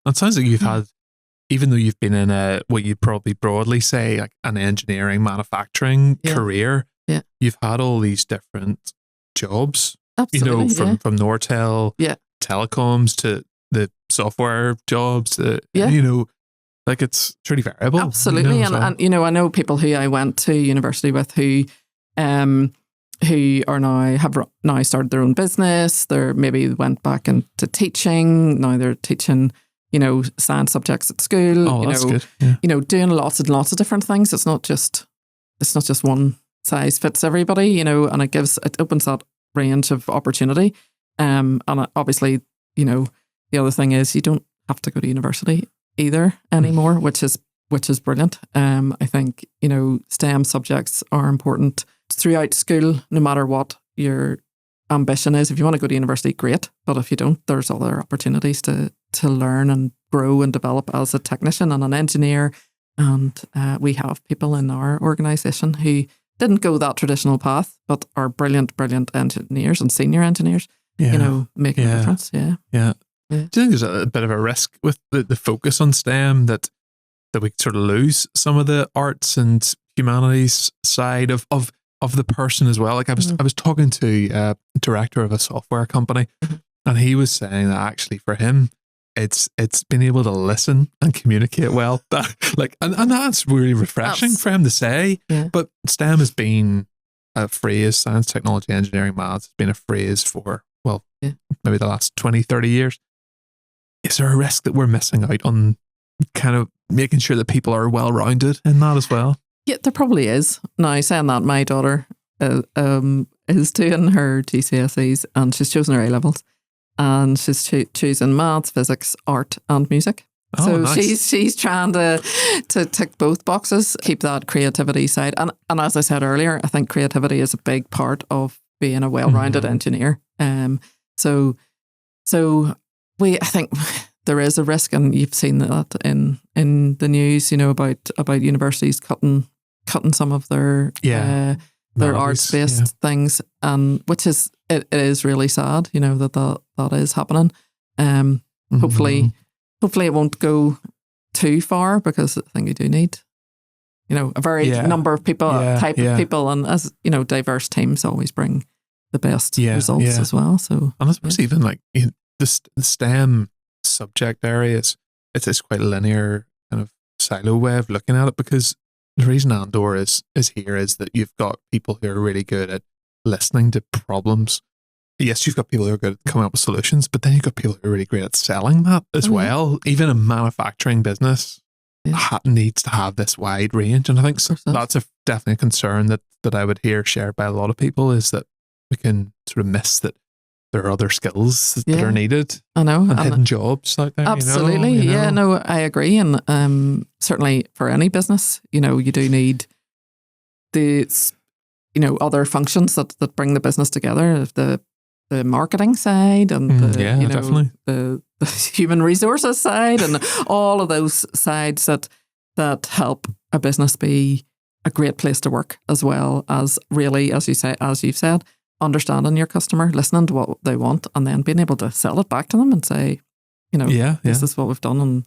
It sounds like you've had, even though you've been in what you'd probably broadly say like an engineering manufacturing career, you've had all these different jobs. Absolutely, from Nortel, telecoms to the software jobs. Like it's pretty variable. Absolutely, and I know people who I went to university with who are now started their own business. They're maybe went back into teaching. Now they're teaching, science subjects at school. Oh, that's good. Yeah. Doing lots and lots of different things. It's not just one size fits everybody. And it opens that range of opportunity. And obviously, the other thing is you don't have to go to university either anymore, which is brilliant. I think STEM subjects are important throughout school, no matter what your ambition is. If you want to go to university, great. But if you don't, there's other opportunities to learn and grow and develop as a technician and an engineer. And we have people in our organisation who didn't go that traditional path, but are brilliant engineers and senior engineers, making a difference. Yeah. Do you think there's a bit of a risk with the focus on STEM that we sort of lose some of the arts and humanities side of the person as well? Like I was talking to a director of a software company, and he was saying that actually for him, it's being able to listen and communicate well. And that's really refreshing for him to say. Yeah. But STEM has been a phrase, science, technology, engineering, maths, has been a phrase for, maybe the last 20, 30 years. Is there a risk that we're missing out on kind of making sure that people are well-rounded in that as well? Yeah, there probably is. Now, saying that, my daughter is doing her GCSEs and she's chosen her A-levels. And she's choosing maths, physics, art, and music. Oh, so nice. she's trying to tick both boxes, keep that creativity side. And as I said earlier, I think creativity is a big part of being a well-rounded engineer. So I think there is a risk, and you've seen that in the news, about universities cutting some of their arts-based things, which is it is really sad, that is happening. Hopefully it won't go too far, because I think you do need, a very number of people, type of people, and as diverse teams always bring the best results as well. So, and I suppose even like the STEM subject areas, it's quite a linear kind of silo way of looking at it, because the reason Andor is here is that you've got people who are really good at listening to problems. Yes, you've got people who are good at coming up with solutions, but then you've got people who are really great at selling that as well. Even a manufacturing business needs to have this wide range. And I think that's definitely a concern that I would hear shared by a lot of people, is that we can sort of miss that there are other skills that are needed. I know. And hidden jobs out there. Absolutely. Yeah, no, I agree. And certainly for any business, you do need the, other functions that bring the business together. The marketing side and the human resources side, and all of those sides that help a business be a great place to work, as well as really, as you've said, understanding your customer, listening to what they want, and then being able to sell it back to them and say, this is what we've done, and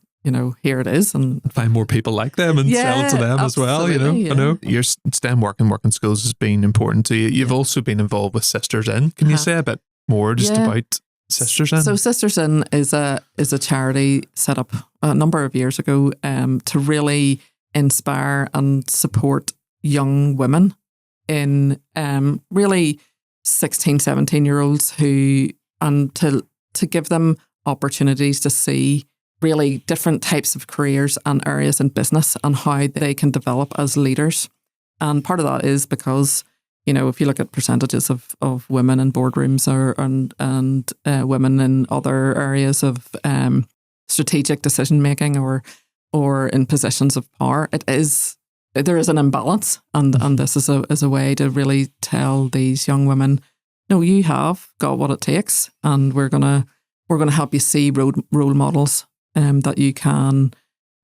here it is, and find more people like them and sell it to them as well. I know your STEM work in schools has been important to you. You've also been involved with SistersIN. Can you say a bit more just about SistersIN? So SistersIN is a charity set up a number of years ago to really inspire and support young women in really 16, 17-year-olds and to give them opportunities to see really different types of careers and areas in business and how they can develop as leaders. And part of that is because, if you look at percentages of women in boardrooms and women in other areas of strategic decision making or in positions of power, there is an imbalance, and this is a way to really tell these young women, no, you have got what it takes, and we're gonna help you see role models that you can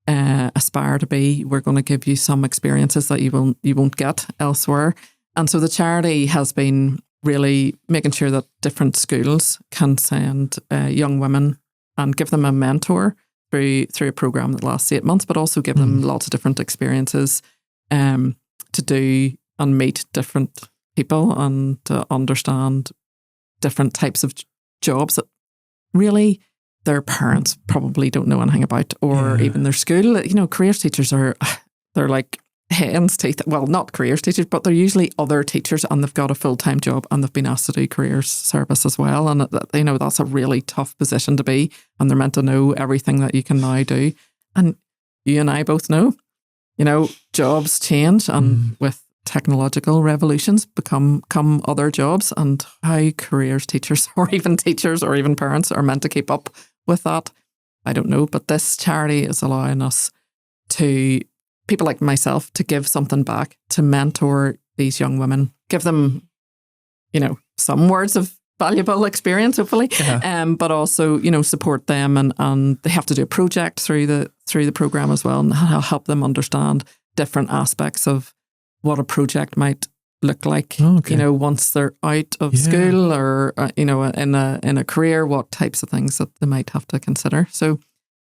aspire to be. We're going to give you some experiences that you won't get elsewhere. And so the charity has been really making sure that different schools can send young women and give them a mentor through a program that lasts 8 months, but also give them lots of different experiences to do and meet different people and to understand different types of jobs that really their parents probably don't know anything about, or even their school. You know, careers teachers they're like hen's teeth. Well, not careers teachers, but they're usually other teachers, and they've got a full-time job and they've been asked to do careers service as well. And you know, that's a really tough position to be, and they're meant to know everything that you can now do. And you and I both know, you know, jobs change, and with technological revolutions come other jobs, and how careers teachers or even parents are meant to keep up with that, I don't know. But this charity is allowing us to, people like myself, to give something back, to mentor these young women, give them, you know, some words of valuable experience, hopefully, but also, you know, support them, and they have to do a project through the program as well, and help them understand different aspects of what a project might look like. You know, once they're out of school, or you know, in a career, what types of things that they might have to consider. So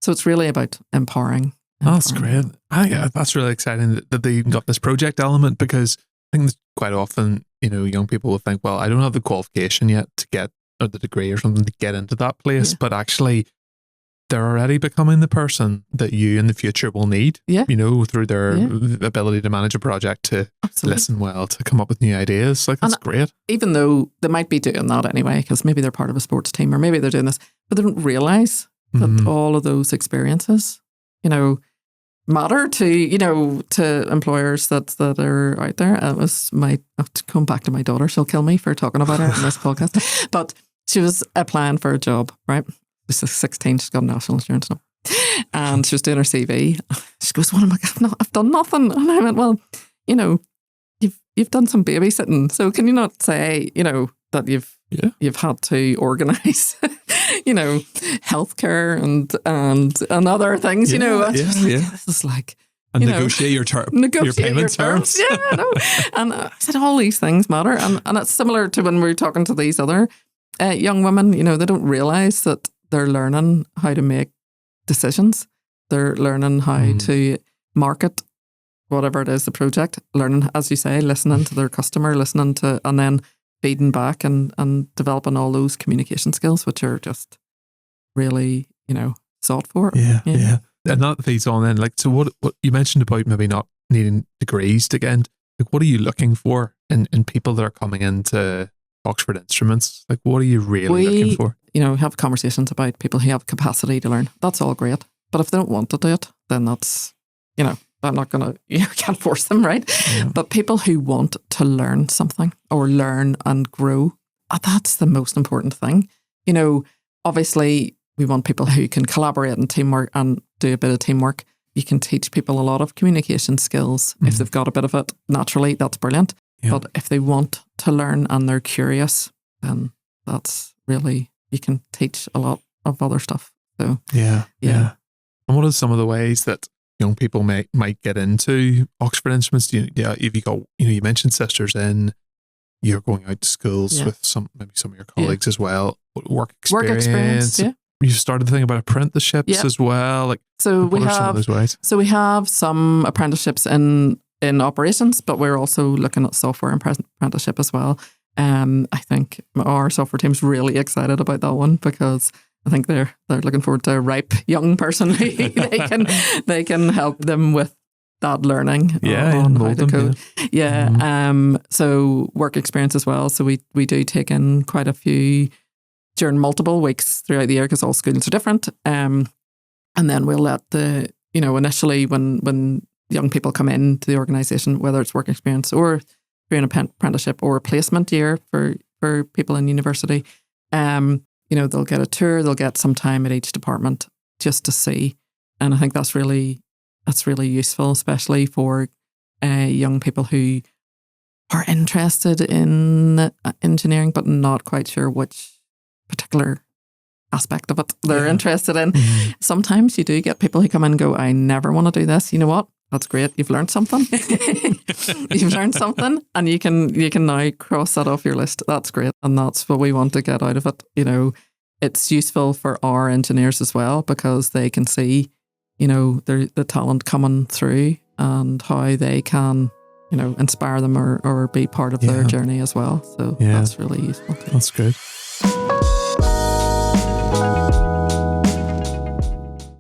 it's really about empowering. That's great. That's really exciting that they got this project element, because I think quite often, you know, young people will think, well, I don't have the qualification yet to get, or the degree or something to get into that place, but actually they're already becoming the person that you in the future will need, you know, through their ability to manage a project, to listen well, to come up with new ideas. Like, that's great. Even though they might be doing that anyway, because maybe they're part of a sports team, or maybe they're doing this, but they don't realise that all of those experiences, you know, matter to, you know, to employers that are out there. It was come back to my daughter. She'll kill me for talking about her in this podcast. But she was applying for a job, right? She's 16. She's got national insurance now, and she was doing her CV. She goes, "What am I? I've done nothing." And I went, "Well, you know, you've done some babysitting, so can you not say, you know, that you've had to organise, you know, healthcare and other things, you know?" This is like, and negotiate your payment terms. Yeah, no. And I said, all these things matter, and it's similar to when we're talking to these other young women. You know, they don't realise that they're learning how to make decisions. They're learning how to market whatever it is, the project. Learning, as you say, listening to their customer, and then feeding back and developing all those communication skills, which are just really, you know, sought for. Yeah. And that feeds on then. Like, so what you mentioned about maybe not needing degrees to get in, like, what are you looking for in people that are coming into Oxford Instruments? Like, what are you really looking for? You know, have conversations about people who have capacity to learn. That's all great. But if they don't want to do it, then that's, you know, I'm not going to, you can't force them, right? Yeah. But people who want to learn something, or learn and grow, that's the most important thing. You know, obviously we want people who can collaborate and teamwork and do a bit of teamwork. You can teach people a lot of communication skills. If they've got a bit of it naturally, that's brilliant. Yeah. But if they want to learn and they're curious, then that's really, you can teach a lot of other stuff. So yeah. And what are some of the ways that young people might get into Oxford Instruments? If you go, you know, you mentioned SistersIN, you're going out to schools with maybe some of your colleagues as well. Work experience. Yeah. You started to think about apprenticeships as well. Like, so we have some of those ways? So we have some apprenticeships in operations, but we're also looking at software apprenticeship as well. I think our software team's really excited about that one, because I think they're looking forward to a ripe young person who they can help them with that learning on how to code. So work experience as well. So we do take in quite a few during multiple weeks throughout the year, because all schools are different. And then we'll let initially when young people come into the organisation, whether it's work experience or through an apprenticeship or a placement year for people in university, they'll get a tour, they'll get some time at each department just to see. And I think that's really useful, especially for young people who are interested in engineering, but not quite sure which particular aspect of it they're interested in. Mm-hmm. Sometimes you do get people who come in and go, I never want to do this. You know what? That's great. You've learned something. You've learned something, and you can now cross that off your list. That's great. And that's what we want to get out of it. it's useful for our engineers as well, because they can see, the talent coming through and how they can, inspire them or be part of their journey as well. So that's really useful too. That's good.